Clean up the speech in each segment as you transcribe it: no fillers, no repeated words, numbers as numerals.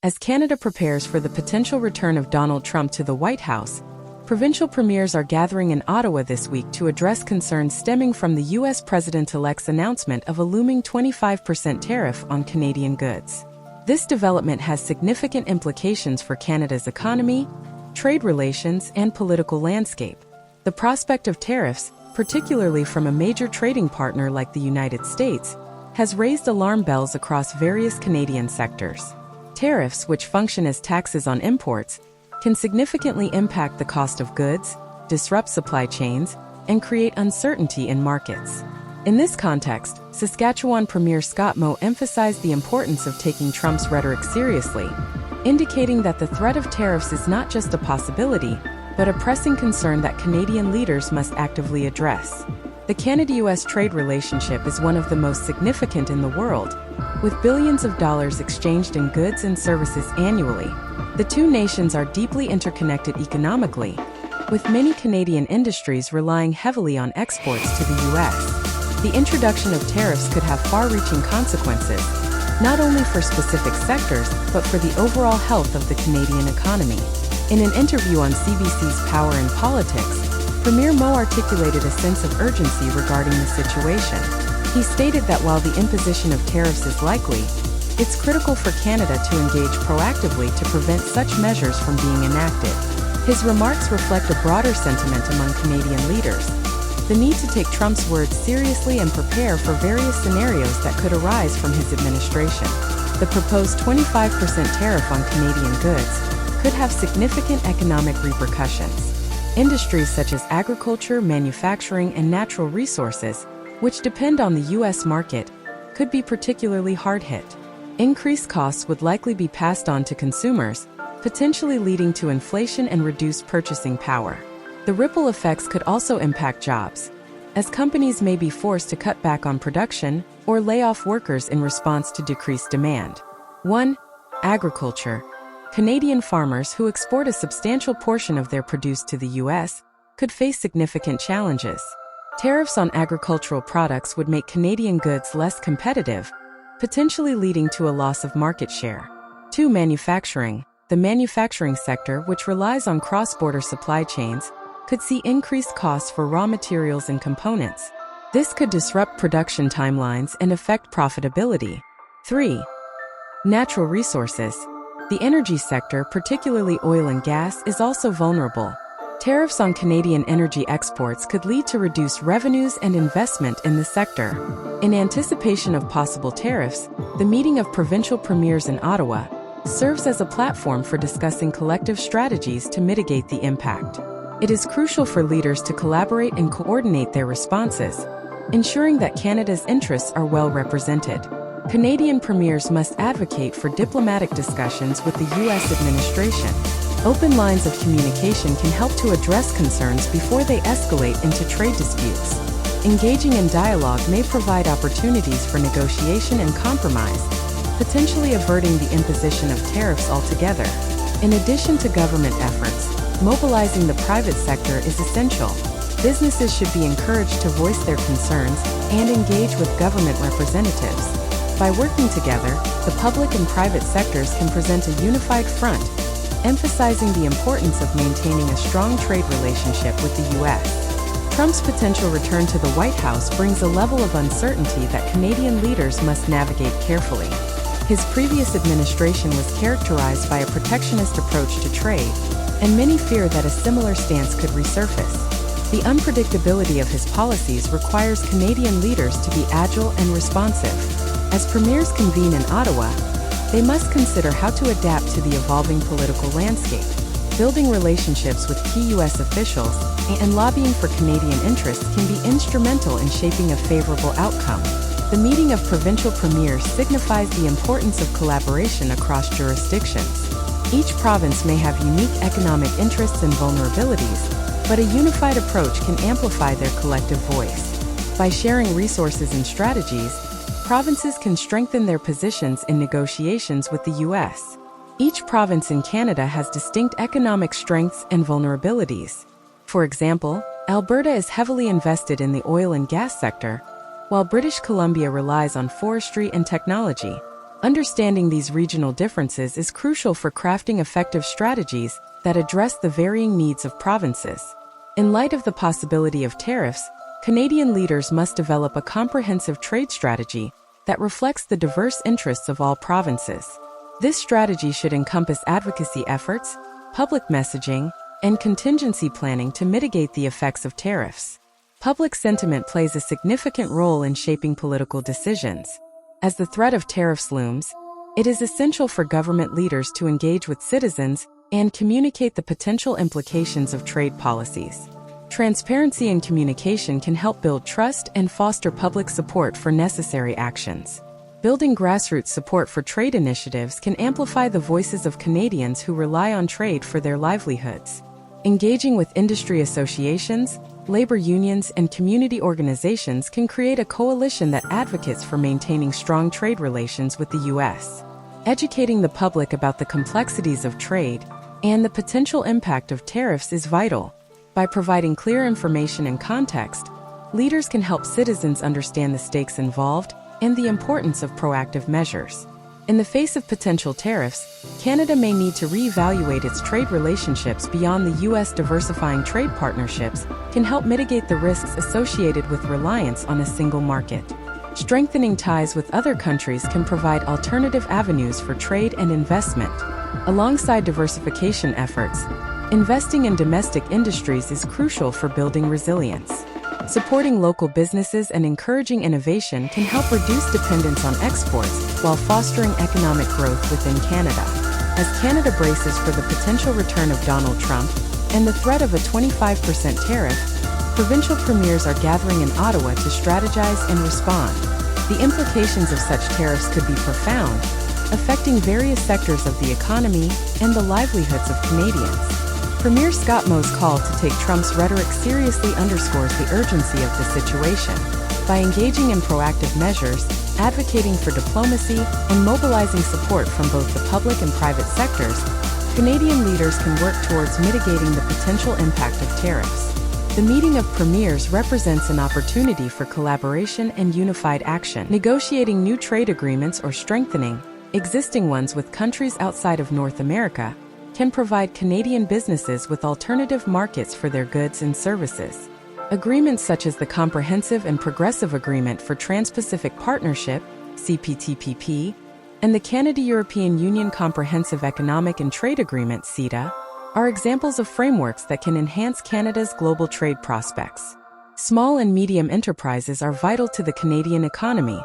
As Canada prepares for the potential return of Donald Trump to the White House, provincial premiers are gathering in Ottawa this week to address concerns stemming from the U.S. President-elect's announcement of a looming 25% tariff on Canadian goods. This development has significant implications for Canada's economy, trade relations, and political landscape. The prospect of tariffs, particularly from a major trading partner like the United States, has raised alarm bells across various Canadian sectors. Tariffs, which function as taxes on imports, can significantly impact the cost of goods, disrupt supply chains, and create uncertainty in markets. In this context, Saskatchewan Premier Scott Moe emphasized the importance of taking Trump's rhetoric seriously, indicating that the threat of tariffs is not just a possibility, but a pressing concern that Canadian leaders must actively address. The Canada-US trade relationship is one of the most significant in the world, with billions of dollars exchanged in goods and services annually. The two nations are deeply interconnected economically, with many Canadian industries relying heavily on exports to the U.S. The introduction of tariffs could have far-reaching consequences, not only for specific sectors, but for the overall health of the Canadian economy. In an interview on CBC's Power and Politics, Premier Moe articulated a sense of urgency regarding the situation. He stated that while the imposition of tariffs is likely, it's critical for Canada to engage proactively to prevent such measures from being enacted. His remarks reflect a broader sentiment among Canadian leaders: the need to take Trump's words seriously and prepare for various scenarios that could arise from his administration. The proposed 25% tariff on Canadian goods could have significant economic repercussions. Industries such as agriculture, manufacturing, and natural resources, which depend on the U.S. market, could be particularly hard hit. Increased costs would likely be passed on to consumers, potentially leading to inflation and reduced purchasing power. The ripple effects could also impact jobs, as companies may be forced to cut back on production or lay off workers in response to decreased demand. 1. Agriculture. Canadian farmers who export a substantial portion of their produce to the U.S. could face significant challenges. Tariffs on agricultural products would make Canadian goods less competitive, potentially leading to a loss of market share. 2. Manufacturing. The manufacturing sector, which relies on cross-border supply chains, could see increased costs for raw materials and components. This could disrupt production timelines and affect profitability. 3. Natural resources. The energy sector, particularly oil and gas, is also vulnerable. Tariffs on Canadian energy exports could lead to reduced revenues and investment in the sector. In anticipation of possible tariffs, the meeting of provincial premiers in Ottawa serves as a platform for discussing collective strategies to mitigate the impact. It is crucial for leaders to collaborate and coordinate their responses, ensuring that Canada's interests are well represented. Canadian premiers must advocate for diplomatic discussions with the U.S. administration. Open lines of communication can help to address concerns before they escalate into trade disputes. Engaging in dialogue may provide opportunities for negotiation and compromise, potentially averting the imposition of tariffs altogether. In addition to government efforts, mobilizing the private sector is essential. Businesses should be encouraged to voice their concerns and engage with government representatives. By working together, the public and private sectors can present a unified front, emphasizing the importance of maintaining a strong trade relationship with the U.S. Trump's potential return to the White House brings a level of uncertainty that Canadian leaders must navigate carefully. His previous administration was characterized by a protectionist approach to trade, and many fear that a similar stance could resurface. The unpredictability of his policies requires Canadian leaders to be agile and responsive. As premiers convene in Ottawa, they must consider how to adapt to the evolving political landscape. Building relationships with key U.S. officials and lobbying for Canadian interests can be instrumental in shaping a favorable outcome. The meeting of provincial premiers signifies the importance of collaboration across jurisdictions. Each province may have unique economic interests and vulnerabilities, but a unified approach can amplify their collective voice. By sharing resources and strategies, provinces can strengthen their positions in negotiations with the U.S. Each province in Canada has distinct economic strengths and vulnerabilities. For example, Alberta is heavily invested in the oil and gas sector, while British Columbia relies on forestry and technology. Understanding these regional differences is crucial for crafting effective strategies that address the varying needs of provinces. In light of the possibility of tariffs, Canadian leaders must develop a comprehensive trade strategy that reflects the diverse interests of all provinces. This strategy should encompass advocacy efforts, public messaging, and contingency planning to mitigate the effects of tariffs. Public sentiment plays a significant role in shaping political decisions. As the threat of tariffs looms, it is essential for government leaders to engage with citizens and communicate the potential implications of trade policies. Transparency and communication can help build trust and foster public support for necessary actions. Building grassroots support for trade initiatives can amplify the voices of Canadians who rely on trade for their livelihoods. Engaging with industry associations, labor unions, and community organizations can create a coalition that advocates for maintaining strong trade relations with the U.S. Educating the public about the complexities of trade and the potential impact of tariffs is vital. By providing clear information and context, leaders can help citizens understand the stakes involved and the importance of proactive measures. In the face of potential tariffs, Canada may need to reevaluate its trade relationships beyond the U.S. Diversifying trade partnerships can help mitigate the risks associated with reliance on a single market. Strengthening ties with other countries can provide alternative avenues for trade and investment. Alongside diversification efforts, investing in domestic industries is crucial for building resilience. Supporting local businesses and encouraging innovation can help reduce dependence on exports while fostering economic growth within Canada. As Canada braces for the potential return of Donald Trump and the threat of a 25% tariff, provincial premiers are gathering in Ottawa to strategize and respond. The implications of such tariffs could be profound, affecting various sectors of the economy and the livelihoods of Canadians. Premier Scott Moe's call to take Trump's rhetoric seriously underscores the urgency of the situation. By engaging in proactive measures, advocating for diplomacy, and mobilizing support from both the public and private sectors, Canadian leaders can work towards mitigating the potential impact of tariffs. The meeting of premiers represents an opportunity for collaboration and unified action. Negotiating new trade agreements or strengthening existing ones with countries outside of North America can provide Canadian businesses with alternative markets for their goods and services. Agreements such as the Comprehensive and Progressive Agreement for Trans-Pacific Partnership, CPTPP, and the Canada-European Union Comprehensive Economic and Trade Agreement, CETA, are examples of frameworks that can enhance Canada's global trade prospects. Small and medium enterprises are vital to the Canadian economy,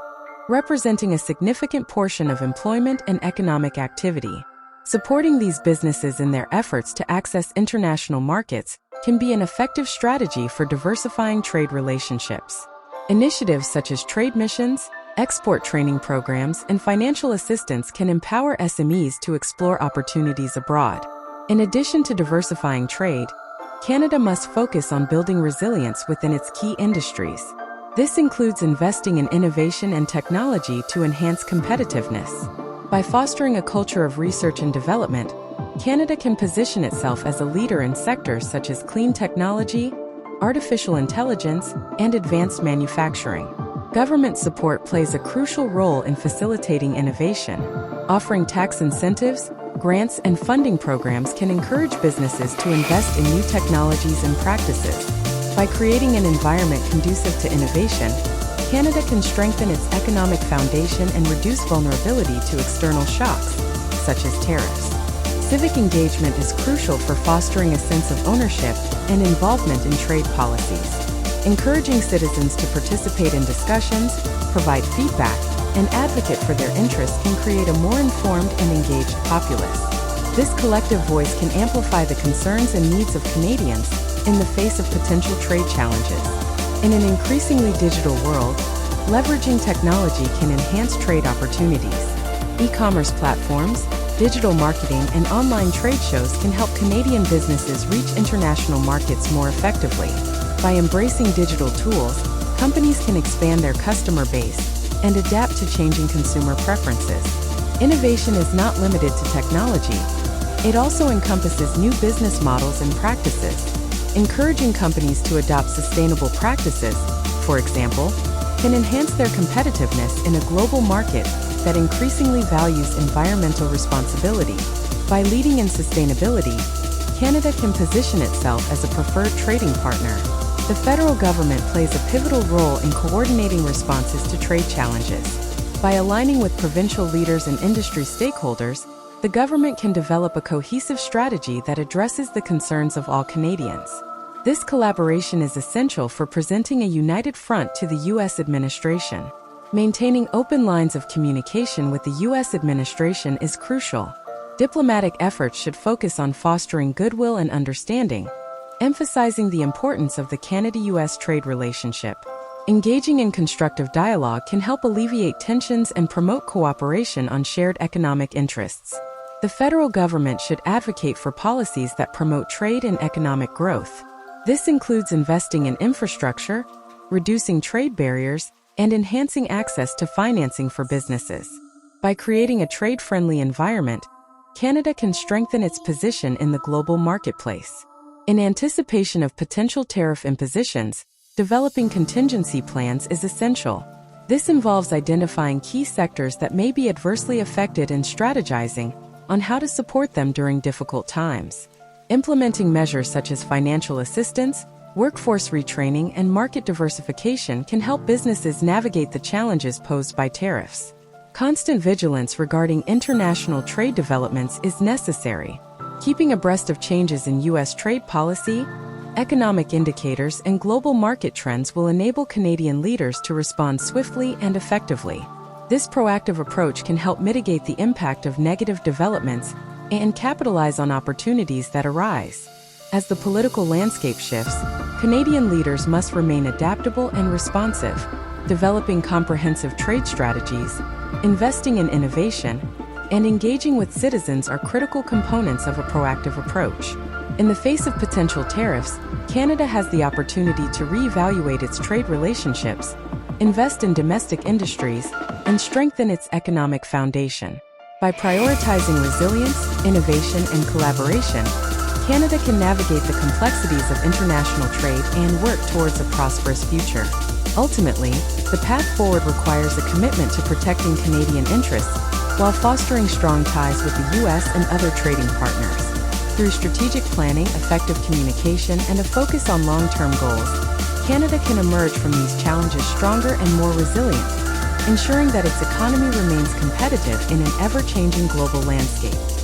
representing a significant portion of employment and economic activity. Supporting these businesses in their efforts to access international markets can be an effective strategy for diversifying trade relationships. Initiatives such as trade missions, export training programs, and financial assistance can empower SMEs to explore opportunities abroad. In addition to diversifying trade, Canada must focus on building resilience within its key industries. This includes investing in innovation and technology to enhance competitiveness. By fostering a culture of research and development, Canada can position itself as a leader in sectors such as clean technology, artificial intelligence, and advanced manufacturing. Government support plays a crucial role in facilitating innovation. Offering tax incentives, grants, and funding programs can encourage businesses to invest in new technologies and practices. By creating an environment conducive to innovation, Canada can strengthen its economic foundation and reduce vulnerability to external shocks, such as tariffs. Civic engagement is crucial for fostering a sense of ownership and involvement in trade policies. Encouraging citizens to participate in discussions, provide feedback, and advocate for their interests can create a more informed and engaged populace. This collective voice can amplify the concerns and needs of Canadians in the face of potential trade challenges. In an increasingly digital world, leveraging technology can enhance trade opportunities. E-commerce platforms, digital marketing, and online trade shows can help Canadian businesses reach international markets more effectively. By embracing digital tools, companies can expand their customer base and adapt to changing consumer preferences. Innovation is not limited to technology. It also encompasses new business models and practices. Encouraging companies to adopt sustainable practices, for example, can enhance their competitiveness in a global market that increasingly values environmental responsibility. By leading in sustainability, Canada can position itself as a preferred trading partner. The federal government plays a pivotal role in coordinating responses to trade challenges. By aligning with provincial leaders and industry stakeholders, the government can develop a cohesive strategy that addresses the concerns of all Canadians. This collaboration is essential for presenting a united front to the U.S. administration. Maintaining open lines of communication with the U.S. administration is crucial. Diplomatic efforts should focus on fostering goodwill and understanding, emphasizing the importance of the Canada-U.S. trade relationship. Engaging in constructive dialogue can help alleviate tensions and promote cooperation on shared economic interests. The federal government should advocate for policies that promote trade and economic growth. This includes investing in infrastructure, reducing trade barriers, and enhancing access to financing for businesses. By creating a trade-friendly environment, Canada can strengthen its position in the global marketplace. In anticipation of potential tariff impositions, developing contingency plans is essential. This involves identifying key sectors that may be adversely affected and strategizing on how to support them during difficult times. Implementing measures such as financial assistance, workforce retraining, and market diversification can help businesses navigate the challenges posed by tariffs. Constant vigilance regarding international trade developments is necessary. Keeping abreast of changes in U.S. trade policy, economic indicators, and global market trends will enable Canadian leaders to respond swiftly and effectively. This proactive approach can help mitigate the impact of negative developments and capitalize on opportunities that arise. As the political landscape shifts, Canadian leaders must remain adaptable and responsive. Developing comprehensive trade strategies, investing in innovation, and engaging with citizens are critical components of a proactive approach. In the face of potential tariffs, Canada has the opportunity to reevaluate its trade relationships, invest in domestic industries, and strengthen its economic foundation. By prioritizing resilience, innovation, and collaboration, Canada can navigate the complexities of international trade and work towards a prosperous future. Ultimately, the path forward requires a commitment to protecting Canadian interests while fostering strong ties with the U.S. and other trading partners. Through strategic planning, effective communication, and a focus on long-term goals, Canada can emerge from these challenges stronger and more resilient, ensuring that its economy remains competitive in an ever-changing global landscape.